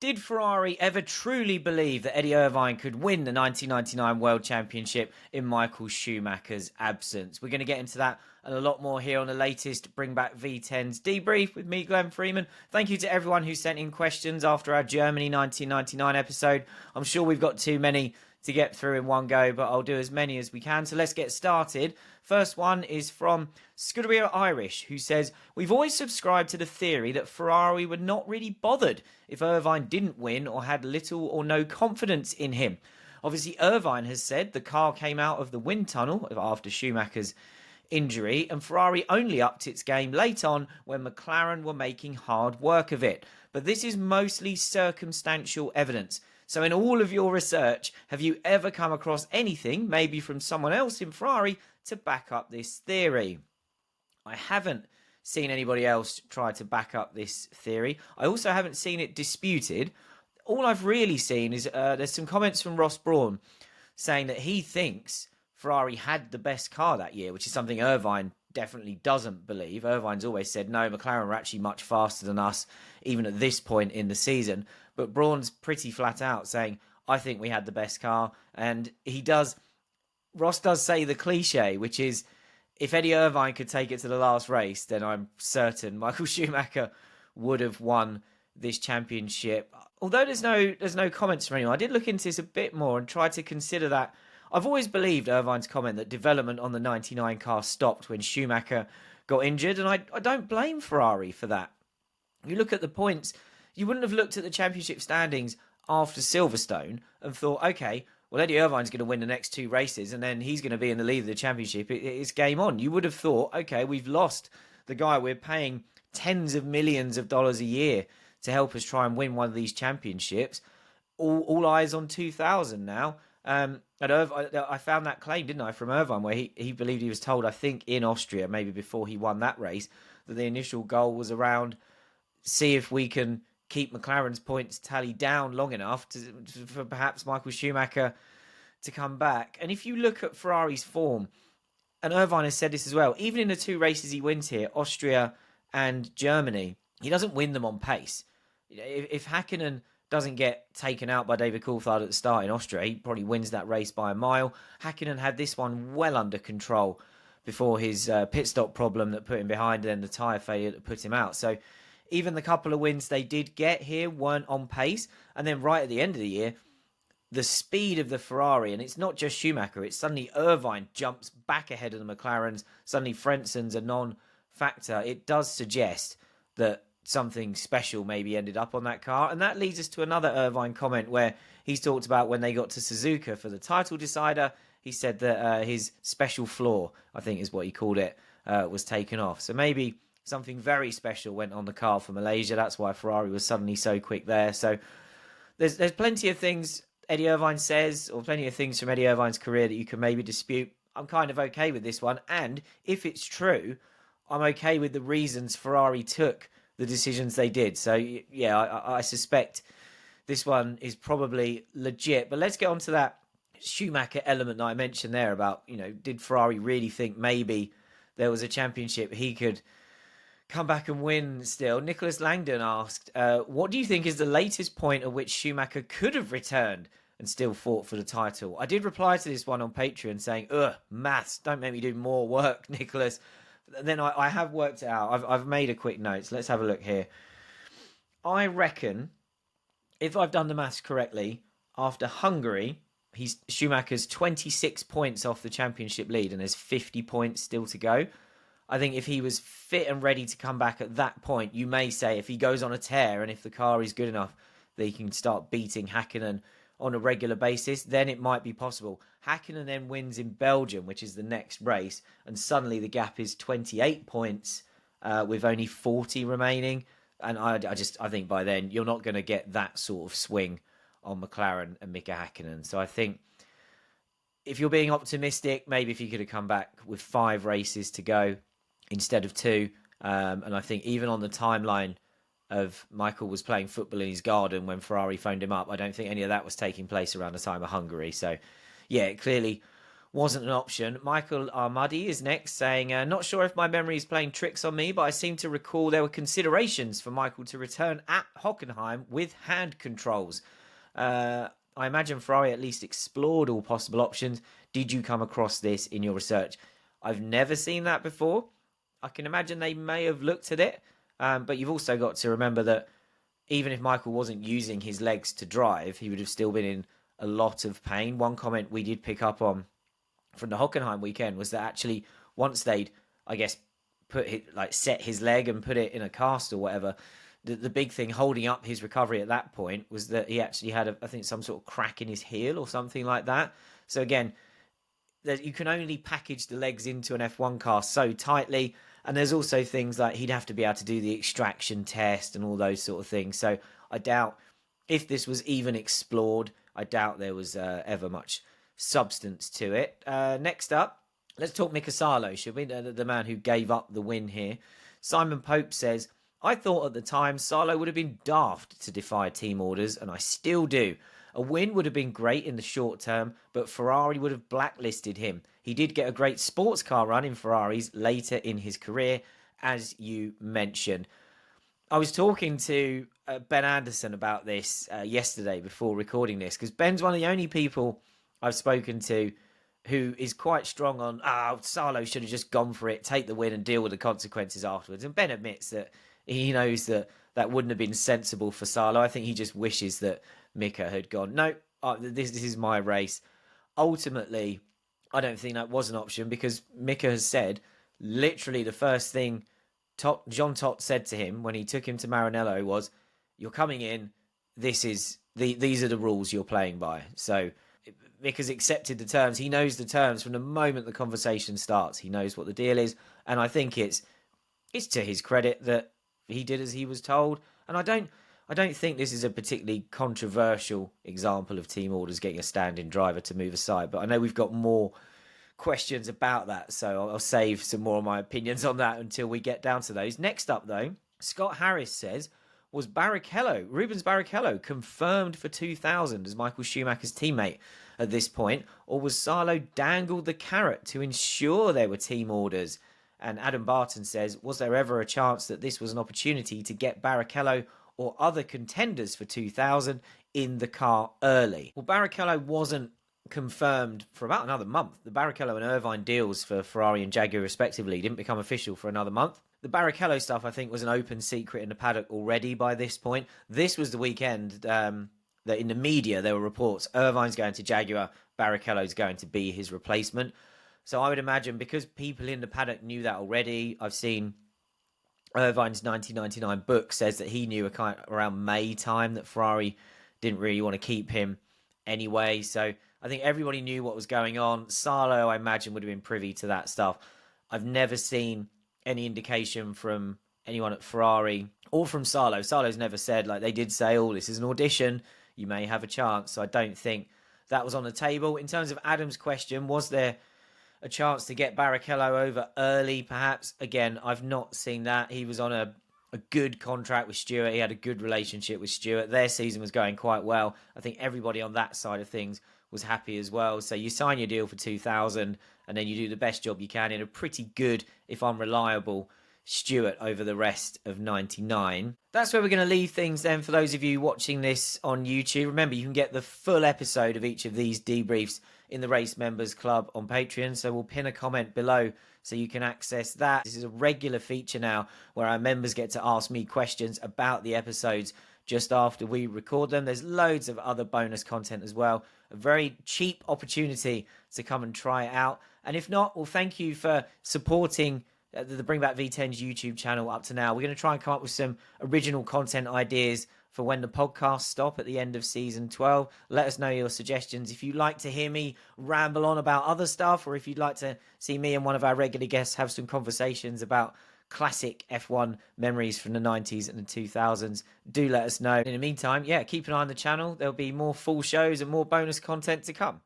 Did Ferrari ever truly believe that Eddie Irvine could win the 1999 World Championship in Michael Schumacher's absence? We're going to get into that and a lot more here on the latest Bring Back V10's debrief with me, Glenn Freeman. Thank you to everyone who sent in questions after our Germany 1999 episode. I'm sure we've got too many to get through in one go, but I'll do as many as we can. So let's get started. First one is from Scuderia Irish, who says, we've always subscribed to the theory that Ferrari were not really bothered if Irvine didn't win or had little or no confidence in him. Obviously, Irvine has said the car came out of the wind tunnel after Schumacher's injury, and Ferrari only upped its game late on when McLaren were making hard work of it. But this is mostly circumstantial evidence. So in all of your research, have you ever come across anything, maybe from someone else in Ferrari, to back up this theory? I haven't seen anybody else try to back up this theory. I also haven't seen it disputed. All I've really seen is there's some comments from Ross Brawn saying that he thinks Ferrari had the best car that year, which is something Irvine definitely doesn't believe. Irvine's always said, no, McLaren were actually much faster than us, even at this point in the season. But Braun's pretty flat out saying, I think we had the best car. And Ross does say the cliche, which is, if Eddie Irvine could take it to the last race, then I'm certain Michael Schumacher would have won this championship. Although there's no comments from anyone, I did look into this a bit more and try to consider that. I've always believed Irvine's comment that development on the 99 car stopped when Schumacher got injured, and I don't blame Ferrari for that. You look at the points, you wouldn't have looked at the championship standings after Silverstone and thought, okay, well, Eddie Irvine's going to win the next two races and then he's going to be in the lead of the championship. It's game on. You would have thought, okay, we've lost the guy we're paying tens of millions of dollars a year to help us try and win one of these championships. All eyes on 2000 now. And I found that claim, didn't I, from Irvine, where he believed he was told, I think in Austria, maybe before he won that race, that the initial goal was around see if we can keep McLaren's points tally down long enough for perhaps Michael Schumacher to come back. And if you look at Ferrari's form, and Irvine has said this as well, even in the two races he wins here, Austria and Germany, he doesn't win them on pace. If Hakkinen doesn't get taken out by David Coulthard at the start in Austria, he probably wins that race by a mile. Hakkinen had this one well under control before his pit stop problem that put him behind and then the tyre failure that put him out. So even the couple of wins they did get here weren't on pace. And then right at the end of the year, the speed of the Ferrari, and it's not just Schumacher, it's suddenly Irvine jumps back ahead of the McLarens, suddenly Frenzen's a non-factor. It does suggest that something special maybe ended up on that car. And that leads us to another Irvine comment where he's talked about when they got to Suzuka for the title decider, he said that his special floor, I think is what he called it, was taken off. So maybe something very special went on the car for Malaysia. That's why Ferrari was suddenly so quick there. So there's plenty of things Eddie Irvine says, or plenty of things from Eddie Irvine's career that you can maybe dispute. I'm kind of okay with this one. And if it's true, I'm okay with the reasons Ferrari took the decisions they did. So yeah, I suspect this one is probably legit. But let's get on to that Schumacher element that I mentioned there about, did Ferrari really think maybe there was a championship he could come back and win still? Nicholas Langdon asked, what do you think is the latest point at which Schumacher could have returned and still fought for the title? I did reply to this one on Patreon saying, maths, don't make me do more work, Nicholas. Then I have worked it out. I've made a quick note. So let's have a look here. I reckon, if I've done the maths correctly, after Hungary, Schumacher's 26 points off the championship lead and there's 50 points still to go. I think if he was fit and ready to come back at that point, you may say if he goes on a tear and if the car is good enough that he can start beating Hakkinen on a regular basis, then it might be possible. Hakkinen then wins in Belgium, which is the next race, and suddenly the gap is 28 points with only 40 remaining. And I think by then you're not going to get that sort of swing on McLaren and Mika Hakkinen. So I think if you're being optimistic, maybe if he could have come back with 5 races to go instead of 2. And I think even on the timeline of Michael was playing football in his garden when Ferrari phoned him up, I don't think any of that was taking place around the time of Hungary. So yeah, it clearly wasn't an option. Michael Armadi is next, saying, not sure if my memory is playing tricks on me, but I seem to recall there were considerations for Michael to return at Hockenheim with hand controls. I imagine Ferrari at least explored all possible options. Did you come across this in your research? I've never seen that before. I can imagine they may have looked at it, but you've also got to remember that even if Michael wasn't using his legs to drive, he would have still been in a lot of pain. One comment we did pick up on from the Hockenheim weekend was that actually once they'd, I guess, set his leg and put it in a cast or whatever, the big thing holding up his recovery at that point was that he actually had, I think, some sort of crack in his heel or something like that. So again, you can only package the legs into an F1 car so tightly. And there's also things like he'd have to be able to do the extraction test and all those sort of things. So I doubt if this was even explored, I doubt there was ever much substance to it. Next up, let's talk Mika Salo, should we? The man who gave up the win here. Simon Pope says, I thought at the time Salo would have been daft to defy team orders, and I still do. A win would have been great in the short term, but Ferrari would have blacklisted him. He did get a great sports car run in Ferraris later in his career, as you mentioned. I was talking to Ben Anderson about this yesterday before recording this, because Ben's one of the only people I've spoken to who is quite strong on, Salo should have just gone for it, take the win and deal with the consequences afterwards. And Ben admits that he knows that wouldn't have been sensible for Salo. I think he just wishes that Mika had gone, no, this is my race. Ultimately, I don't think that was an option because Mika has said literally the first thing John Tott said to him when he took him to Maranello was, you're coming in, these are the rules you're playing by. So Mika's accepted the terms. He knows the terms from the moment the conversation starts. He knows what the deal is. And I think it's to his credit that he did as he was told. And I don't think this is a particularly controversial example of team orders getting a stand-in driver to move aside. But I know we've got more questions about that, so I'll save some more of my opinions on that until we get down to those. Next up, though, Scott Harris says, was Rubens Barrichello confirmed for 2000 as Michael Schumacher's teammate at this point, or was Salo dangled the carrot to ensure there were team orders? And Adam Barton says, was there ever a chance that this was an opportunity to get Barrichello or other contenders for 2000 in the car early? Well, Barrichello wasn't confirmed for about another month. The Barrichello and Irvine deals for Ferrari and Jaguar respectively didn't become official for another month. The Barrichello stuff, I think, was an open secret in the paddock already by this point. This was the weekend that in the media there were reports Irvine's going to Jaguar, Barrichello's going to be his replacement. So I would imagine because people in the paddock knew that already, I've seen Irvine's 1999 book says that he knew around May time that Ferrari didn't really want to keep him anyway. So I think everybody knew what was going on. Salo, I imagine, would have been privy to that stuff. I've never seen any indication from anyone at Ferrari or from Salo. Salo's never said, like they did say, oh, this is an audition, you may have a chance. So I don't think that was on the table. In terms of Adam's question, was there a chance to get Barrichello over early, perhaps? Again, I've not seen that. He was on a good contract with Stewart. He had a good relationship with Stewart. Their season was going quite well. I think everybody on that side of things was happy as well. So you sign your deal for 2000 and then you do the best job you can in a pretty good, if unreliable, Stewart over the rest of 99. That's where we're going to leave things then for those of you watching this on YouTube. Remember, you can get the full episode of each of these debriefs in the Race Members Club on Patreon. So we'll pin a comment below so you can access that. This is a regular feature now where our members get to ask me questions about the episodes just after we record them. There's loads of other bonus content as well. A very cheap opportunity to come and try it out. And if not, well, thank you for supporting the Bring Back V10's YouTube channel up to now. We're going to try and come up with some original content ideas for when the podcasts stop at the end of season 12. Let us know your suggestions. If you'd like to hear me ramble on about other stuff, or if you'd like to see me and one of our regular guests have some conversations about classic F1 memories from the 90s and the 2000s, do let us know. In the meantime, keep an eye on the channel. There'll be more full shows and more bonus content to come.